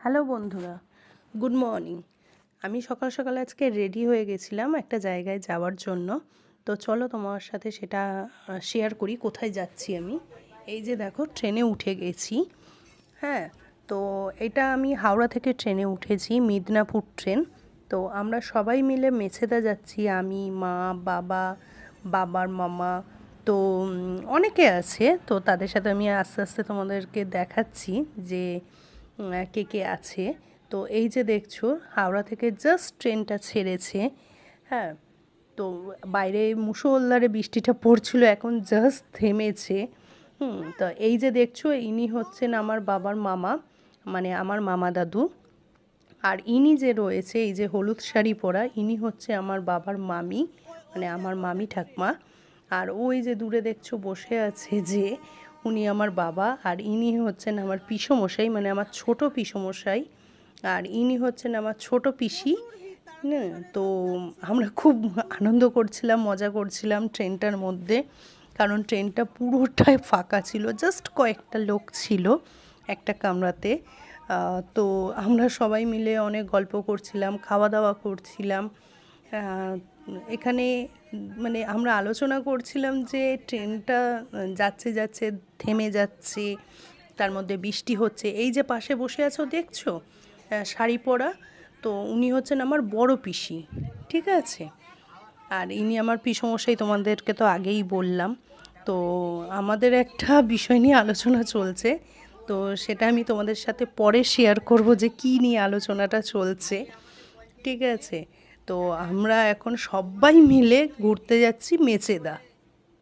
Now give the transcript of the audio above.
Hello বন্ধুরা, good morning. আমি সকাল সকাল আজকে রেডি হয়ে গেছিলাম একটা জায়গায় যাওয়ার জন্য। তো চলো তোমার সাথে সেটা শেয়ার করি কোথায় যাচ্ছি আমি। এই যে দেখো, ট্রেনে উঠে গেছি। হ্যাঁ, তো এটা আমি হাওড়া থেকে ট্রেনে উঠেছি, মিদনাপুর ট্রেন। তো আমরা সবাই মিলে মেছেদা যাচ্ছি, আমি, মা, বাবা, বাবার মামা। তো অনেকে আছে, তো তাদের সাথে আমি আস্তে আস্তে তোমাদেরকে দেখাচ্ছি যে কে কে আছে। তো এই যে দেখছো, হাওড়া থেকে জাস্ট ট্রেনটা ছেড়েছে। হ্যাঁ, তো বাইরে মুষলধারে বৃষ্টিটা পড়ছিল, এখন জাস্ট থেমেছে। তো এই যে দেখছো, ইনি হচ্ছেন আমার বাবার মামা, মানে আমার মামা দাদু। আর ইনি যে রয়েছে, এই যে হলুদ শাড়ি পরা, ইনি হচ্ছে আমার বাবার মামি, মানে আমার মামি ঠাকমা। আর ওই যে দূরে দেখছো বসে আছে যে, উনি আমার বাবা। আর ইনি হচ্ছেন আমার পিসমশাই, মানে আমার ছোট পিসমশাই। আর ইনি হচ্ছেন আমার ছোট পিসি। হ্যাঁ, তো আমরা খুব আনন্দ করছিলাম, মজা করছিলাম ট্রেনটার মধ্যে, কারণ ট্রেনটা পুরোটাই ফাঁকা ছিল, জাস্ট কয়েকটা লোক ছিল একটা কামরাতে। তো আমরা সবাই মিলে অনেক গল্প করছিলাম, খাওয়া দাওয়া করছিলাম। এখানে মানে আমরা আলোচনা করছিলাম যে ট্রেনটা যাচ্ছে যাচ্ছে থেমে যাচ্ছে, তার মধ্যে বৃষ্টি হচ্ছে। এই যে পাশে বসে আছো দেখছো, শাড়ি পরা, তো উনি হচ্ছেন আমার বড় পিসি, ঠিক আছে। আর ইনি আমার পিসমশাই, তোমাদেরকে তো আগেই বললাম। তো আমাদের একটা বিষয় নিয়ে আলোচনা চলছে, তো সেটা আমি তোমাদের সাথে পরে শেয়ার করব যে কী নিয়ে আলোচনাটা চলছে, ঠিক আছে। তো আমরা এখন সবাই মিলে ঘুরতে যাচ্ছি মেচেদা।